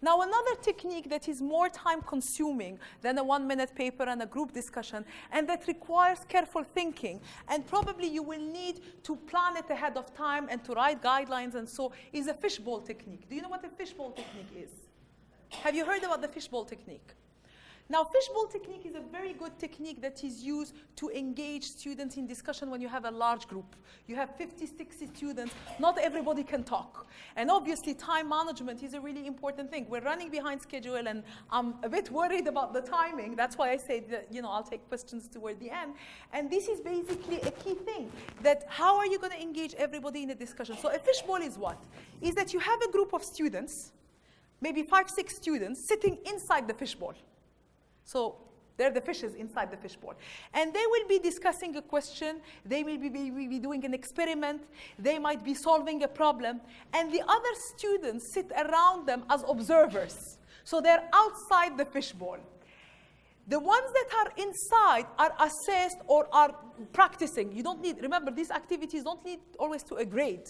Now, another technique that is more time-consuming than a 1-minute paper and a group discussion, and that requires careful thinking, and probably you will need to plan it ahead of time and to write guidelines and so, is a fishbowl technique. Do you know what a fishbowl technique is? Have you heard about the fishbowl technique? Now, fishbowl technique is a very good technique that is used to engage students in discussion when you have a large group. You have 50, 60 students, not everybody can talk. And obviously, time management is a really important thing. We're running behind schedule, and I'm a bit worried about the timing. That's why I said that, I'll take questions toward the end. And this is basically a key thing, that how are you going to engage everybody in a discussion? So a fishbowl is what? Is that you have a group of students, maybe 5, 6 students, sitting inside the fishbowl. So they're the fishes inside the fishbowl. And they will be discussing a question. They will be doing an experiment. They might be solving a problem. And the other students sit around them as observers. So they're outside the fishbowl. The ones that are inside are assessed or are practicing. You don't need, remember, these activities don't lead always to a grade.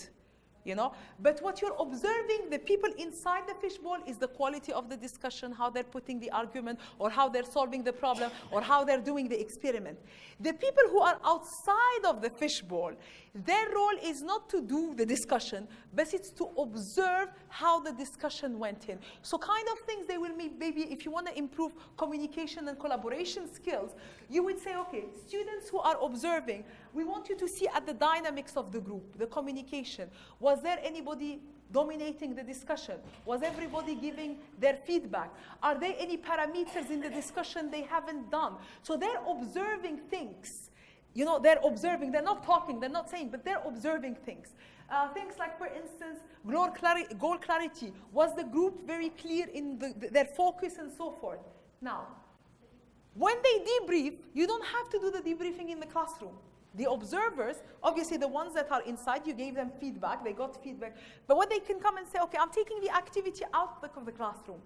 But what you're observing, the people inside the fishbowl, is the quality of the discussion, how they're putting the argument, or how they're solving the problem, or how they're doing the experiment. The people who are outside of the fishbowl, their role is not to do the discussion, but it's to observe how the discussion went in. So kind of things they will maybe, if you want to improve communication and collaboration skills, you would say, okay, students who are observing, we want you to see at the dynamics of the group, the communication. Was there anybody dominating the discussion? Was everybody giving their feedback? Are there any parameters in the discussion they haven't done? So they're observing things. They're observing, they're not talking, they're not saying, but they're observing things. Things like, for instance, goal clarity. Was the group very clear in their focus and so forth? Now, when they debrief, you don't have to do the debriefing in the classroom. The observers, obviously the ones that are inside, you gave them feedback, they got feedback. But what they can come and say, okay, I'm taking the activity out of the classroom.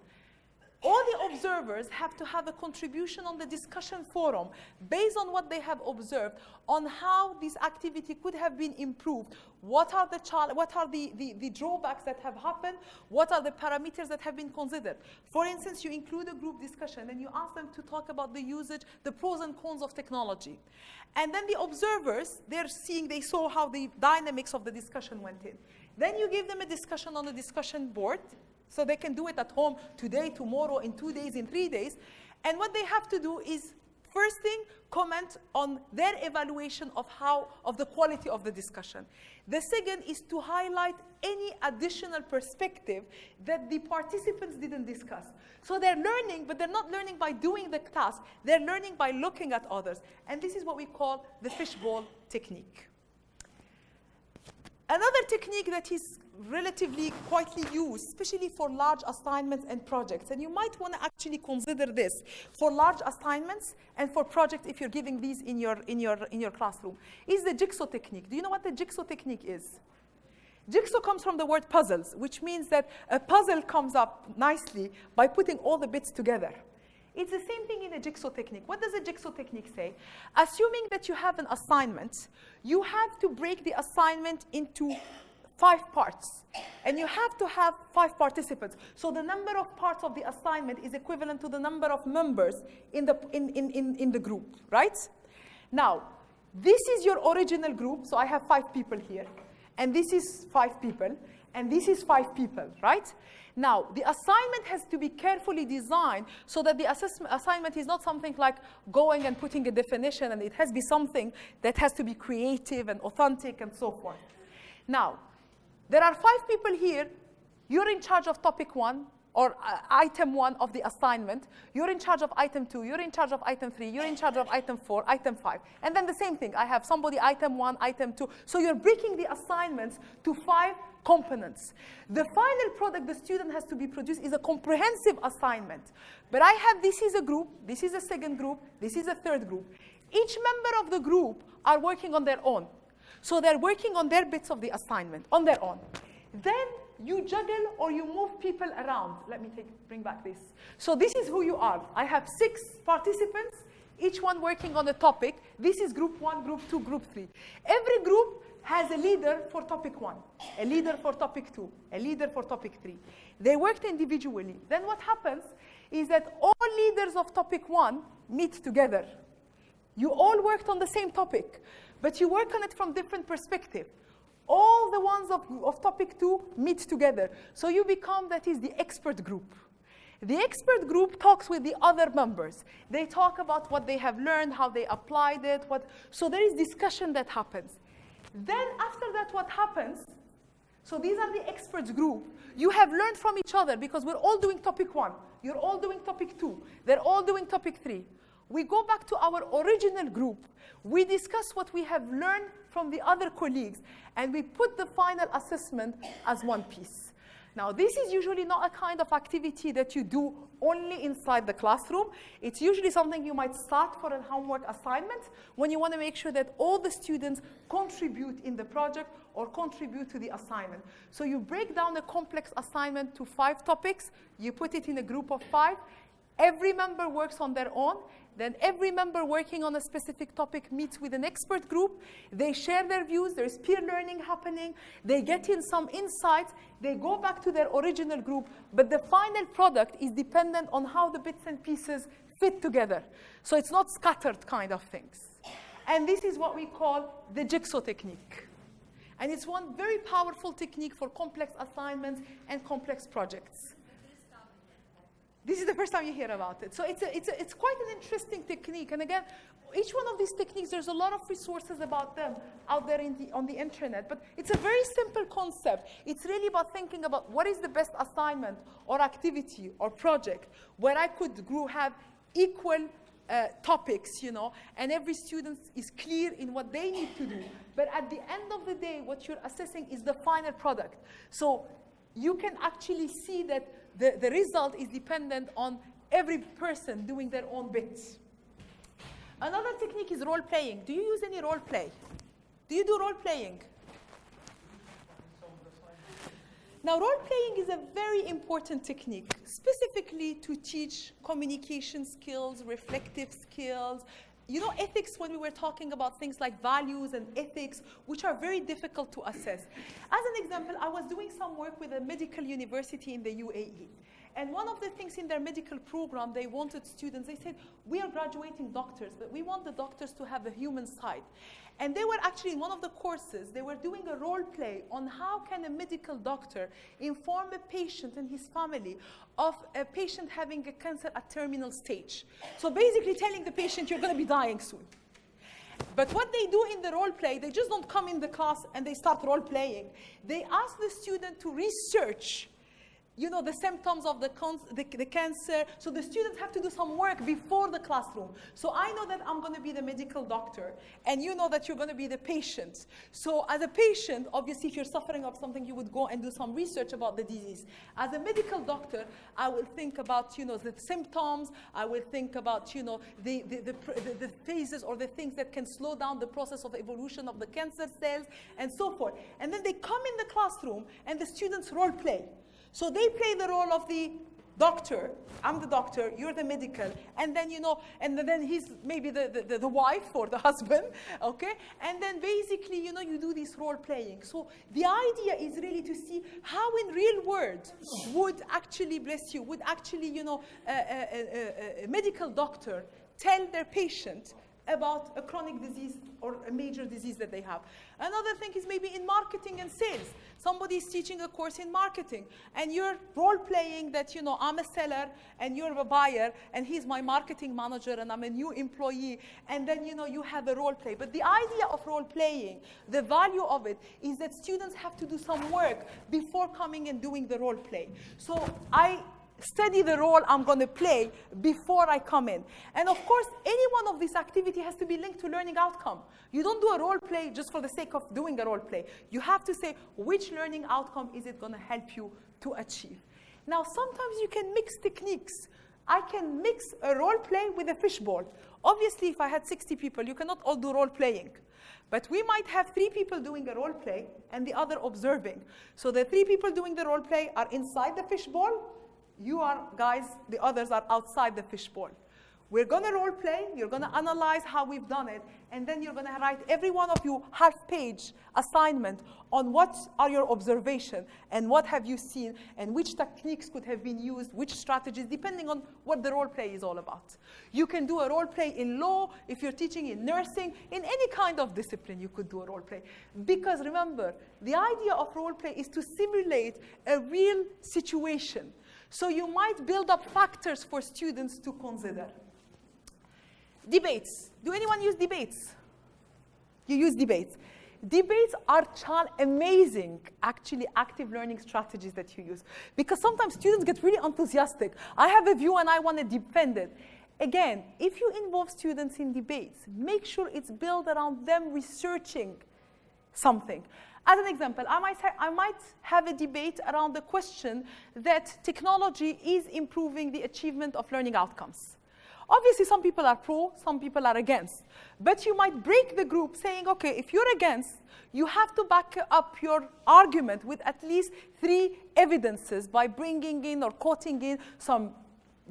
All the observers have to have a contribution on the discussion forum based on what they have observed on how this activity could have been improved. What are the drawbacks that have happened? What are the parameters that have been considered? For instance, you include a group discussion and you ask them to talk about the usage, the pros and cons of technology. And then the observers, they saw how the dynamics of the discussion went in. Then you give them a discussion on the discussion board, so they can do it at home today, tomorrow, in 2 days, in 3 days. And what they have to do is, first thing, comment on their evaluation of the quality of the discussion. The second is to highlight any additional perspective that the participants didn't discuss. So they're learning, but they're not learning by doing the task. They're learning by looking at others. And this is what we call the fishbowl technique. Another technique that is relatively quietly used, especially for large assignments and projects, and you might want to actually consider this for large assignments and for projects if you're giving these in your classroom, is the jigsaw technique. Do you know what the jigsaw technique is? Jigsaw comes from the word puzzles, which means that a puzzle comes up nicely by putting all the bits together. It's the same thing in a jigsaw technique. What does a jigsaw technique say? Assuming that you have an assignment, you have to break the assignment into 5 parts. And you have to have 5 participants. So the number of parts of the assignment is equivalent to the number of members in the group, right? Now, this is your original group. So I have 5 people here. And this is 5 people. And this is 5 people, right? Now, the assignment has to be carefully designed so that the assignment is not something like going and putting a definition, and it has to be something that has to be creative and authentic and so forth. Now, there are 5 people here. You're in charge of topic 1 or item 1 of the assignment. You're in charge of item 2. You're in charge of item 3. You're in charge of item 4, item 5. And then the same thing. I have somebody item 1, item 2. So you're breaking the assignments to 5 components. The final product the student has to be produced is a comprehensive assignment. But I have, this is a group, this is a second group, this is a third group. Each member of the group are working on their own. So they're working on their bits of the assignment, on their own. Then you juggle or you move people around. Let me bring back this. So this is who you are. I have 6 participants, each one working on a topic. This is group 1, group 2, group 3. Every group has a leader for topic 1, a leader for topic 2, a leader for topic 3. They worked individually. Then what happens is that all leaders of topic 1 meet together. You all worked on the same topic, but you work on it from different perspectives. All the ones of topic 2 meet together. So you become, that is, the expert group. The expert group talks with the other members. They talk about what they have learned, how they applied it. So there is discussion that happens. Then after that, what happens? So these are the experts group. You have learned from each other because we're all doing topic 1. You're all doing topic 2. They're all doing topic 3. We go back to our original group. We discuss what we have learned from the other colleagues, and we put the final assessment as one piece. Now, this is usually not a kind of activity that you do only inside the classroom. It's usually something you might start for a homework assignment when you want to make sure that all the students contribute in the project or contribute to the assignment. So you break down a complex assignment to 5 topics. You put it in a group of 5. Every member works on their own. Then every member working on a specific topic meets with an expert group. They share their views. There's peer learning happening. They get in some insights. They go back to their original group. But the final product is dependent on how the bits and pieces fit together. So it's not scattered kind of things. And this is what we call the Jigsaw Technique. And it's one very powerful technique for complex assignments and complex projects. This is the first time you hear about it. So it's quite an interesting technique. And again, each one of these techniques, there's a lot of resources about them out there on the internet. But it's a very simple concept. It's really about thinking about what is the best assignment or activity or project where I could have equal topics, and every student is clear in what they need to do. But at the end of the day, what you're assessing is the final product. So you can actually see that the result is dependent on every person doing their own bits. Another technique is role playing. Do you use any role play? Do you do role playing? Now, role playing is a very important technique, specifically to teach communication skills, reflective skills. Ethics, when we were talking about things like values and ethics, which are very difficult to assess. As an example, I was doing some work with a medical university in the UAE. And one of the things in their medical program, they wanted students, they said, we are graduating doctors, but we want the doctors to have a human side. And they were actually, in one of the courses, they were doing a role play on how can a medical doctor inform a patient and his family of a patient having a cancer at terminal stage. So basically telling the patient, you're going to be dying soon. But what they do in the role play, they just don't come in the class and they start role playing. They ask the student to research the symptoms of the cancer. So the students have to do some work before the classroom. So I know that I'm going to be the medical doctor, and you know that you're going to be the patient. So as a patient, obviously, if you're suffering of something, you would go and do some research about the disease. As a medical doctor, I will think about, the symptoms. I will think about, the phases or the things that can slow down the process of evolution of the cancer cells, and so forth. And then they come in the classroom, and the students role play. So they play the role of the doctor. I'm the doctor, you're the medical. And then, and then he's maybe the wife or the husband, okay? And then basically, you do this role playing. So the idea is really to see how in real world would actually, would actually, a medical doctor tell their patient about a chronic disease or a major disease that they have. Another thing is maybe in marketing and sales. Somebody is teaching a course in marketing, and you're role-playing that, I'm a seller, and you're a buyer, and he's my marketing manager, and I'm a new employee, and then, you have a role play. But the idea of role-playing, the value of it, is that students have to do some work before coming and doing the role play. So I study the role I'm going to play before I come in. And of course, any one of these activities has to be linked to learning outcome. You don't do a role play just for the sake of doing a role play. You have to say, which learning outcome is it going to help you to achieve? Now, sometimes you can mix techniques. I can mix a role play with a fishbowl. Obviously, if I had 60 people, you cannot all do role playing. But we might have 3 people doing a role play and the other observing. So the 3 people doing the role play are inside the fishbowl. You are, guys, the others are outside the fishbowl. We're going to role play, you're going to analyze how we've done it, and then you're going to write every one of you half-page assignment on what are your observations and what have you seen and which techniques could have been used, which strategies, depending on what the role play is all about. You can do a role play in law, if you're teaching in nursing, in any kind of discipline you could do a role play. Because remember, the idea of role play is to simulate a real situation. So you might build up factors for students to consider. Debates. Do anyone use debates? You use debates. Debates are amazing, actually, active learning strategies that you use. Because sometimes students get really enthusiastic. I have a view and I want to defend it. Again, if you involve students in debates, make sure it's built around them researching something. As an example, I might have a debate around the question that technology is improving the achievement of learning outcomes. Obviously, some people are pro, some people are against. But you might break the group saying, okay, if you're against, you have to back up your argument with at least 3 evidences by bringing in or quoting in some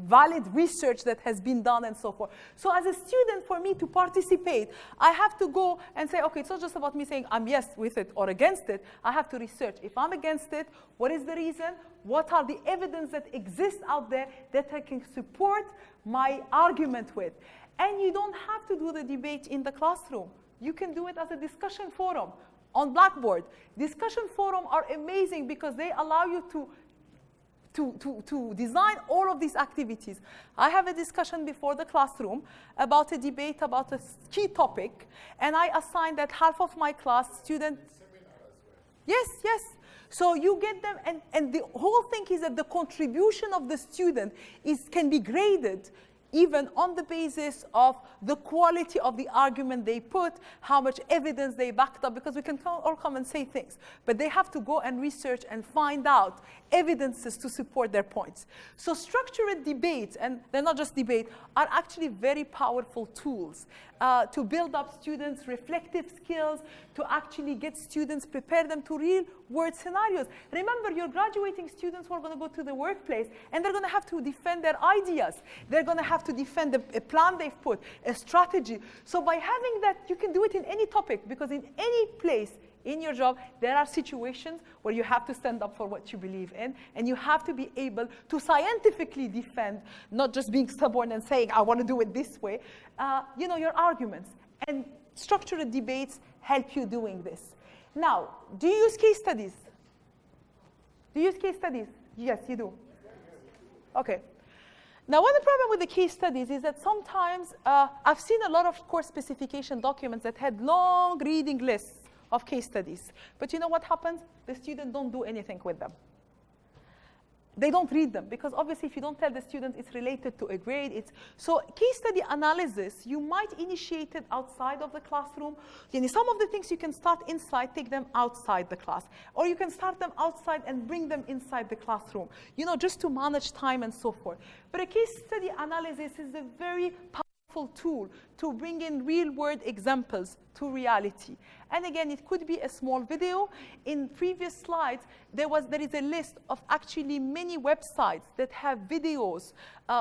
valid research that has been done and so forth. So as a student, for me to participate, I have to go and say, okay, it's not just about me saying I'm yes with it or against it. I have to research. If I'm against it, what is the reason? What are the evidence that exists out there that I can support my argument with? And you don't have to do the debate in the classroom. You can do it as a discussion forum on Blackboard. Discussion forums are amazing because they allow you to design all of these activities. I have a discussion before the classroom about a debate about a key topic, and I assign that half of my class students. Yes, yes. So you get them, and the whole thing is that the contribution of the student can be graded even on the basis of the quality of the argument they put, how much evidence they backed up, because we can all come and say things. But they have to go and research and find out evidences to support their points. So structured debates, and they're not just debate, are actually very powerful tools to build up students' reflective skills, to actually get students, prepare them to real-world scenarios. Remember, you're graduating students who are going to go to the workplace, and they're going to have to defend their ideas. They're going to have to defend a plan they've put, a strategy. So by having that, you can do it in any topic, because in any place in your job, there are situations where you have to stand up for what you believe in, and you have to be able to scientifically defend, not just being stubborn and saying, I want to do it this way, your arguments. And structured debates help you doing this. Now, do you use case studies? Do you use case studies? Yes, you do. Okay. Now, one of the problem with the case studies is that sometimes I've seen a lot of course specification documents that had long reading lists of case studies. But you know what happens? The students don't do anything with them. They don't read them, because obviously if you don't tell the students it's related to a grade, so case study analysis, you might initiate it outside of the classroom. Some of the things you can start inside, take them outside the class. Or you can start them outside and bring them inside the classroom, just to manage time and so forth. But a case study analysis is a very powerful tool to bring in real-world examples to reality. And again, it could be a small video. In previous slides, there is a list of actually many websites that have videos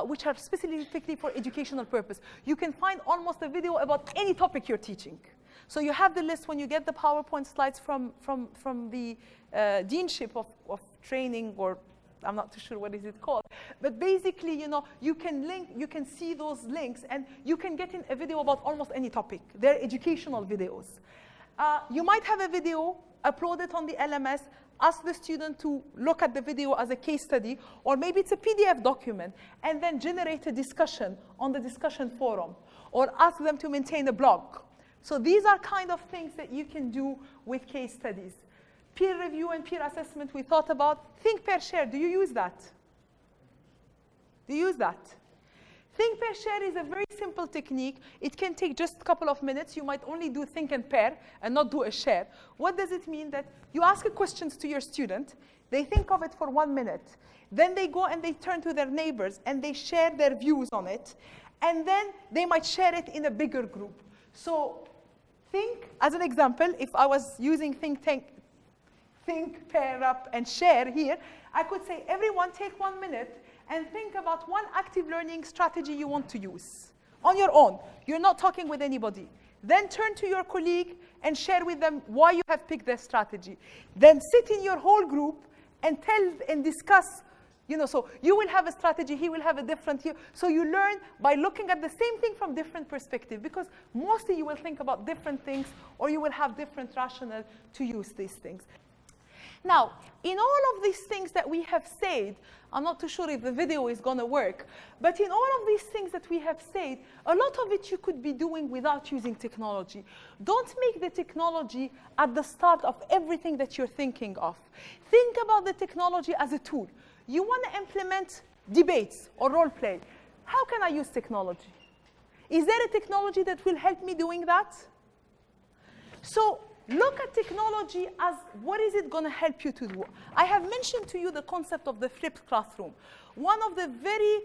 which are specifically for educational purpose. You can find almost a video about any topic you're teaching. So you have the list when you get the PowerPoint slides from the Deanship of training, or I'm not too sure what is it called. But basically, you can see those links, and you can get in a video about almost any topic. They're educational videos. You might have a video, upload it on the LMS, ask the student to look at the video as a case study, or maybe it's a PDF document, and then generate a discussion on the discussion forum, or ask them to maintain a blog. So these are kind of things that you can do with case studies. Peer review and peer assessment we thought about. Think, pair, share. Do you use that? Do you use that? Think, pair, share is a very simple technique. It can take just a couple of minutes. You might only do think and pair and not do a share. What does it mean? That you ask questions to your student, they think of it for 1 minute, then they go and they turn to their neighbors and they share their views on it, and then they might share it in a bigger group. So think, as an example, if I was using think, pair up, and share here, I could say, everyone take 1 minute and think about one active learning strategy you want to use on your own. You're not talking with anybody. Then turn to your colleague and share with them why you have picked that strategy. Then sit in your whole group and tell and discuss. So you will have a strategy, he will have a different here. So you learn by looking at the same thing from different perspectives, because mostly you will think about different things, or you will have different rationale to use these things. Now, in all of these things that we have said, I'm not too sure if the video is going to work, but in all of these things that we have said, a lot of it you could be doing without using technology. Don't make the technology at the start of everything that you're thinking of. Think about the technology as a tool. You want to implement debates or role play. How can I use technology? Is there a technology that will help me doing that? So look at technology as what is it going to help you to do. I have mentioned to you the concept of the flipped classroom. One of the very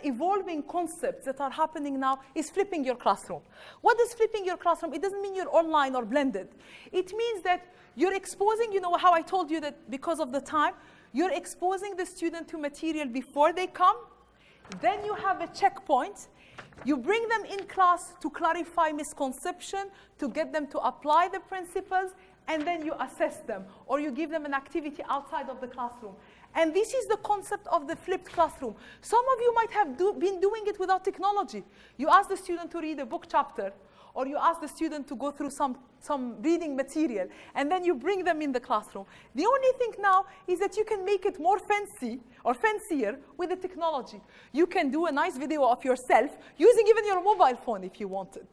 evolving concepts that are happening now is flipping your classroom. What is flipping your classroom? It doesn't mean you're online or blended. It means that you're exposing, how I told you that because of the time, you're exposing the student to material before they come. Then you have a checkpoint. You bring them in class to clarify misconception, to get them to apply the principles, and then you assess them, or you give them an activity outside of the classroom. And this is the concept of the flipped classroom. Some of you might have been doing it without technology. You ask the student to read a book chapter, or you ask the student to go through some reading material, and then you bring them in the classroom. The only thing now is that you can make it more fancy or fancier with the technology. You can do a nice video of yourself using even your mobile phone if you wanted,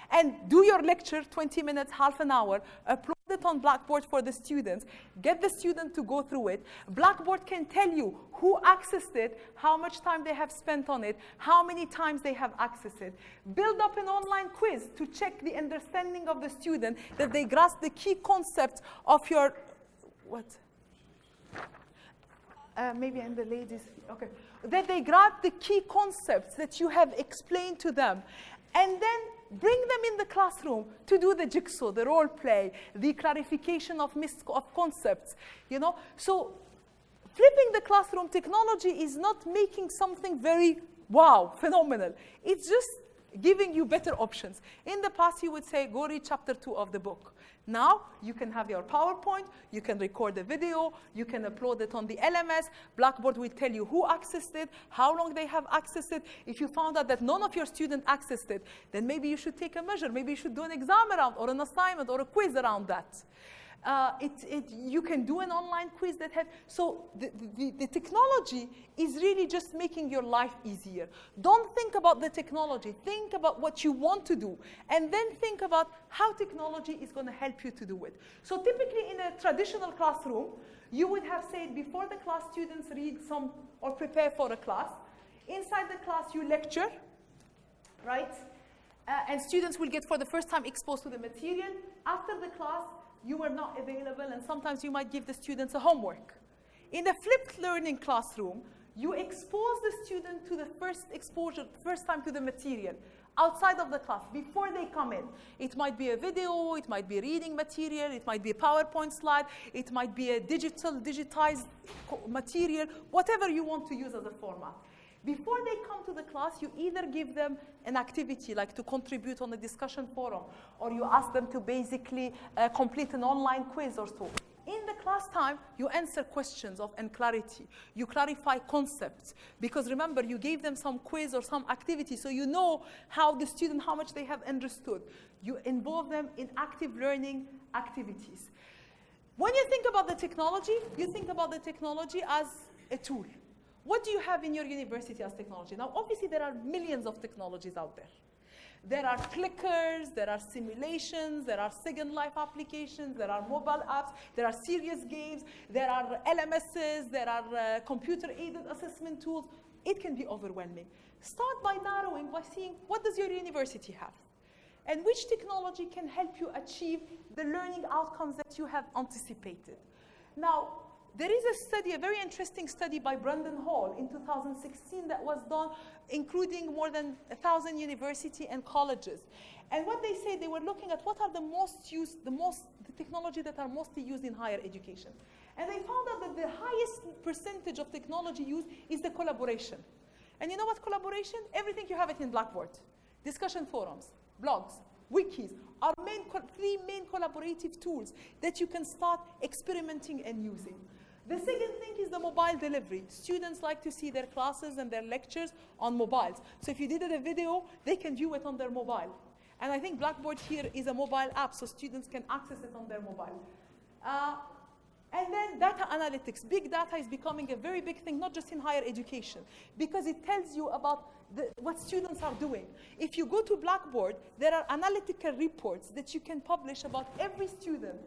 and do your lecture, 20 minutes, half an hour, upload it on Blackboard for the students, get the student to go through it. Blackboard can tell you who accessed it, how much time they have spent on it, how many times they have accessed it. Build up an online quiz to check the understanding of the student, that they grasp the key concept of your, maybe in the ladies, okay. That they grasp the key concepts that you have explained to them. And then bring them in the classroom to do the jigsaw, the role play, the clarification of concepts, So flipping the classroom, technology is not making something very, wow, phenomenal. It's just giving you better options. In the past, you would say, go read chapter 2 of the book. Now, you can have your PowerPoint, you can record a video, you can upload it on the LMS. Blackboard will tell you who accessed it, how long they have accessed it. If you found out that none of your students accessed it, then maybe you should take a measure. Maybe you should do an exam around, or an assignment, or a quiz around that. You can do an online quiz that has, so the technology is really just making your life easier. Don't think about the technology, think about what you want to do, and then think about how technology is going to help you to do it. So typically in a traditional classroom, you would have said before the class, students read some or prepare for a class. Inside the class, you lecture, right? And students will get for the first time exposed to the material. After the class, you are not available, and sometimes you might give the students a homework. In the flipped learning classroom, you expose the student to the first exposure, first time to the material, outside of the class, before they come in. It might be a video, it might be reading material, it might be a PowerPoint slide, it might be a digitized material, whatever you want to use as a format. Before they come to the class, you either give them an activity, like to contribute on a discussion forum, or you ask them to basically complete an online quiz or so. In the class time, you answer questions and clarity. You clarify concepts, because remember, you gave them some quiz or some activity, so you know how the student, how much they have understood. You involve them in active learning activities. When you think about the technology, you think about the technology as a tool. What do you have in your university as technology? Now, obviously, there are millions of technologies out there. There are clickers, there are simulations, there are Second Life applications, there are mobile apps, there are serious games, there are LMSs, there are computer-aided assessment tools. It can be overwhelming. Start by narrowing, by seeing what does your university have, and which technology can help you achieve the learning outcomes that you have anticipated. Now, there is a study, a very interesting study by Brandon Hall in 2016 that was done, including more than 1,000 universities and colleges. And what they say, they were looking at what are the technology that are mostly used in higher education. And they found out that the highest percentage of technology used is the collaboration. And you know what collaboration? Everything you have it in Blackboard. Discussion forums, blogs, wikis are three main collaborative tools that you can start experimenting and using. The second thing is the mobile delivery. Students like to see their classes and their lectures on mobiles. So if you did a video, they can view it on their mobile. And I think Blackboard here is a mobile app, so students can access it on their mobile. And then data analytics. Big data is becoming a very big thing, not just in higher education, because it tells you about what students are doing. If you go to Blackboard, there are analytical reports that you can publish about every student.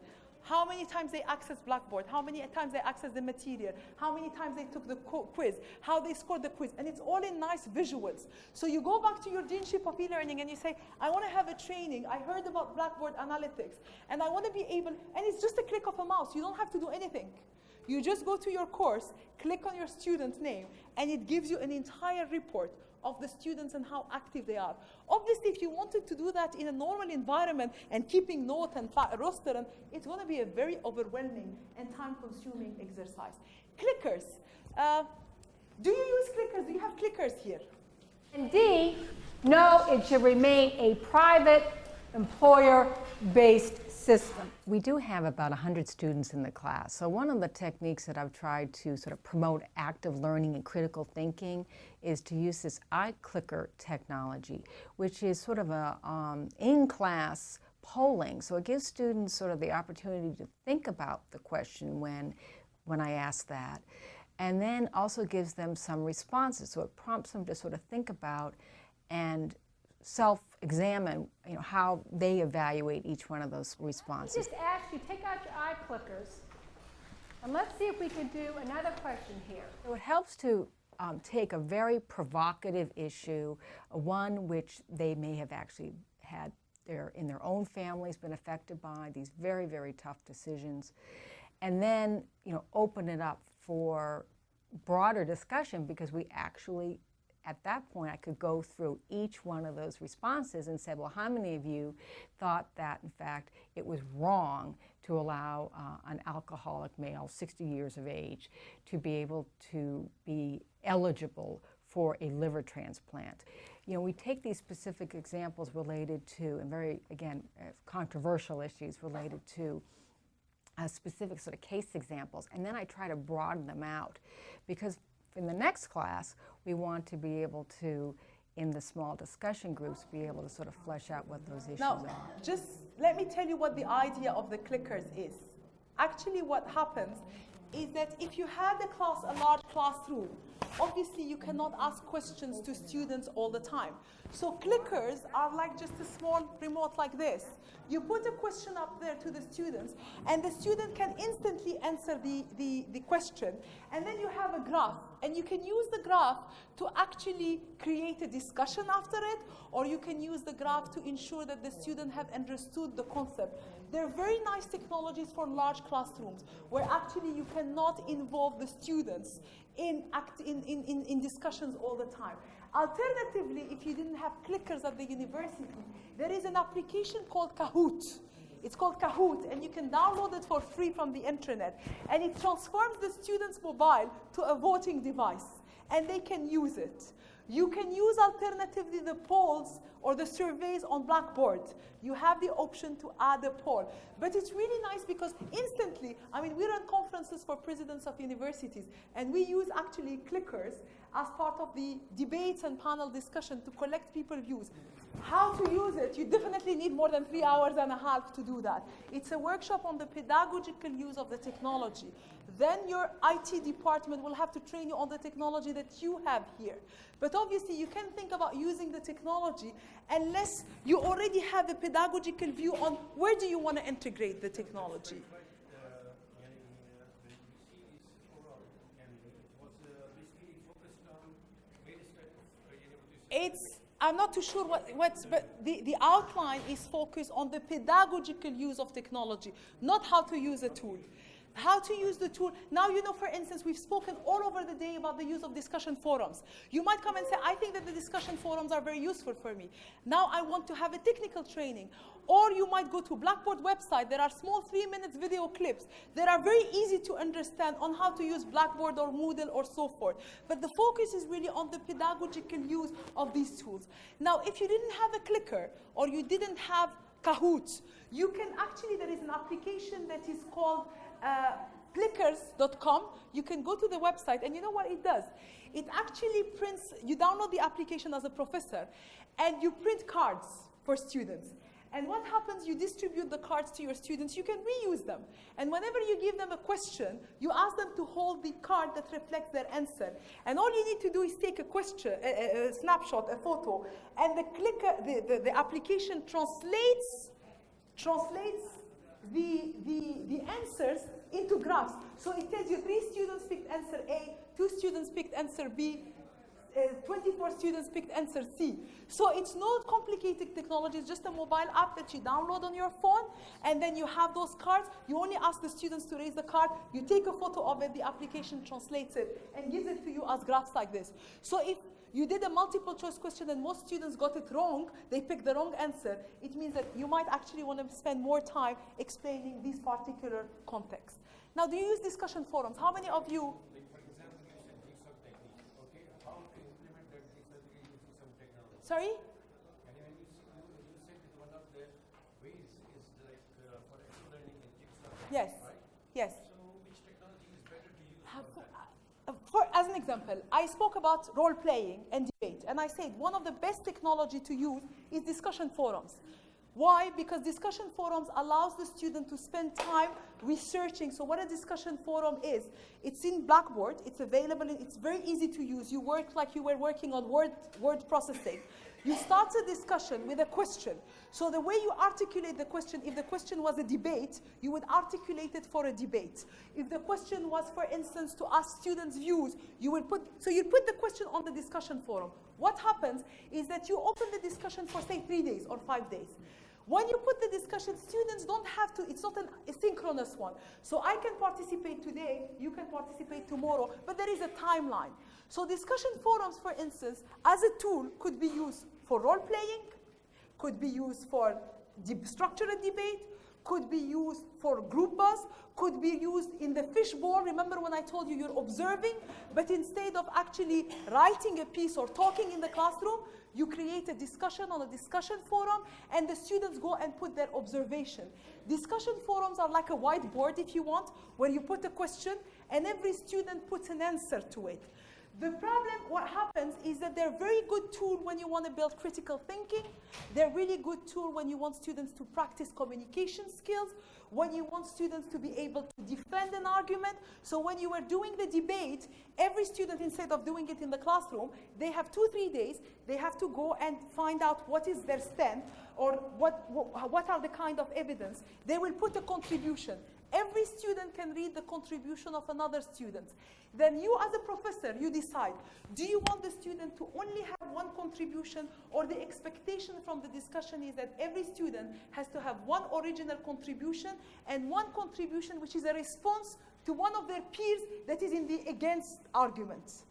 How many times they access Blackboard, how many times they access the material, how many times they took the quiz, how they scored the quiz, and it's all in nice visuals. So you go back to your Deanship of e-learning and you say, I want to have a training, I heard about Blackboard analytics, and I want to be able, and it's just a click of a mouse, you don't have to do anything. You just go to your course, click on your student name, and it gives you an entire report of the students and how active they are. Obviously, if you wanted to do that in a normal environment and keeping note and roster, it's going to be a very overwhelming and time-consuming exercise. Clickers. Do you use clickers? Do you have clickers here? And D, no, it should remain a private, employer-based system. We do have about 100 students in the class. So one of the techniques that I've tried to sort of promote active learning and critical thinking is to use this iClicker technology, which is sort of a in-class polling. So it gives students sort of the opportunity to think about the question when I ask that. And then also gives them some responses. So it prompts them to sort of think about and self-examine, how they evaluate each one of those responses. Just ask you, take out your iClickers, and let's see if we can do another question here. So it helps to take a very provocative issue, one which they may have actually had in their own families been affected by, these very, very tough decisions, and then open it up for broader discussion, because we actually, at that point, I could go through each one of those responses and say, well, how many of you thought that, in fact, it was wrong to allow an alcoholic male, 60 years of age, to be able to be eligible for a liver transplant? We take these specific examples related to, and very, again, controversial issues related to specific sort of case examples, and then I try to broaden them out, because in the next class, we want to be able to, in the small discussion groups, be able to sort of flesh out what those issues are. Just let me tell you what the idea of the clickers is. Actually, what happens is that if you had a large classroom, obviously you cannot ask questions to students all the time. So clickers are like just a small remote like this. You put a question up there to the students, and the student can instantly answer the question. And then you have a graph, and you can use the graph to actually create a discussion after it, or you can use the graph to ensure that the student have understood the concept. They're very nice technologies for large classrooms, where actually you cannot involve the students in discussions all the time. Alternatively, if you didn't have clickers at the university, there is an application called Kahoot. It's called Kahoot, and you can download it for free from the internet. And it transforms the student's mobile to a voting device, and they can use it. You can use alternatively the polls or the surveys on Blackboard. You have the option to add a poll. But it's really nice because instantly, we run conferences for presidents of universities, and we use actually clickers as part of the debates and panel discussion to collect people's views. How to use it? You definitely need more than 3 hours and a half to do that. It's a workshop on the pedagogical use of the technology. Then your IT department will have to train you on the technology that you have here. But obviously, you can't think about using the technology unless you already have a pedagogical view on where do you want to integrate the technology. I'm not too sure but the outline is focused on the pedagogical use of technology, not how to use a tool. how to use the tool. Now you know, for instance, we've spoken all over the day about the use of discussion forums. You might come and say, I think that the discussion forums are very useful for me. Now I want to have a technical training. Or you might go to Blackboard website. There are small 3-minute video clips that are very easy to understand on how to use Blackboard or Moodle or so forth. But the focus is really on the pedagogical use of these tools. Now, if you didn't have a clicker or you didn't have Kahoot, you can actually, there is an application that is called clickers.com. You can go to the website, and you know what it does? It actually prints, you download the application as a professor, and you print cards for students. And what happens, you distribute the cards to your students, you can reuse them. And whenever you give them a question, you ask them to hold the card that reflects their answer. And all you need to do is take a question, a snapshot, a photo, and the clicker, the application translates the answers into graphs. So it tells you 3 students picked answer A, 2 students picked answer B, 24 students picked answer C. So it's not complicated technology, it's just a mobile app that you download on your phone, and then you have those cards. You only ask the students to raise the card, you take a photo of it, the application translates it, and gives it to you as graphs like this. So if you did a multiple choice question and most students got it wrong, they picked the wrong answer, it means that you might actually want to spend more time explaining these particular contexts. Now, do you use discussion forums? How many of you? Like, for example, you said Jigsaw Technique, okay? How to implement that Jigsaw using some technology? Sorry? And when you said that one of the ways is like for learning in Jigsaw Technique, Yes. right? Yes. So which technology is better to use for that? As an example, I spoke about role-playing and debate, and I said one of the best technology to use is discussion forums. Why? Because discussion forums allows the student to spend time researching. So what a discussion forum is, it's in Blackboard, it's available, it's very easy to use. You work like you were working on word processing. You start a discussion with a question. So the way you articulate the question, if the question was a debate, you would articulate it for a debate. If the question was, for instance, to ask students' views, you'd put the question on the discussion forum. What happens is that you open the discussion for, say, 3 days or 5 days. When you put the discussion, students don't have to, it's not an asynchronous one. So I can participate today, you can participate tomorrow, but there is a timeline. So discussion forums, for instance, as a tool could be used for role-playing, could be used for structured debate, could be used for group buzz, could be used in the fishbowl. Remember when I told you you're observing, but instead of actually writing a piece or talking in the classroom, you create a discussion on a discussion forum, and the students go and put their observation. Discussion forums are like a whiteboard, if you want, where you put a question, and every student puts an answer to it. The problem, what happens is that they're a very good tool when you want to build critical thinking. They're a really good tool when you want students to practice communication skills, when you want students to be able to defend an argument. So when you are doing the debate, every student, instead of doing it in the classroom, they have 2-3 days, they have to go and find out what is their stand, or what are the kind of evidence. They will put a contribution. Every student can read the contribution of another student. Then you as a professor, you decide, do you want the student to only have one contribution, or the expectation from the discussion is that every student has to have one original contribution and one contribution which is a response to one of their peers that is in the against argument.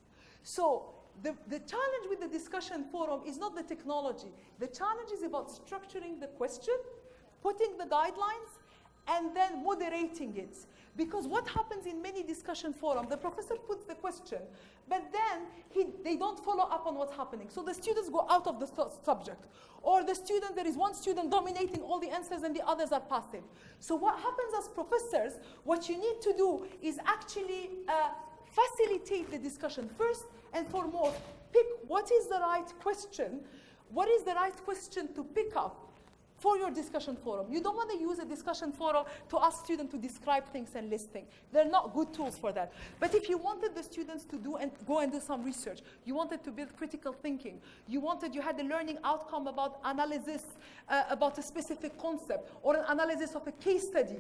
So the challenge with the discussion forum is not the technology. The challenge is about structuring the question, putting the guidelines, and then moderating it. Because what happens in many discussion forums, the professor puts the question, but then they don't follow up on what's happening. So the students go out of the subject. Or there is one student dominating all the answers and the others are passive. So what happens as professors, what you need to do is actually facilitate the discussion. First and foremost, pick what is the right question. What is the right question to pick up for your discussion forum? You don't want to use a discussion forum to ask students to describe things and list things. They're not good tools for that. But if you wanted the students to go and do some research, you wanted to build critical thinking, you had a learning outcome about analysis, about a specific concept, or an analysis of a case study,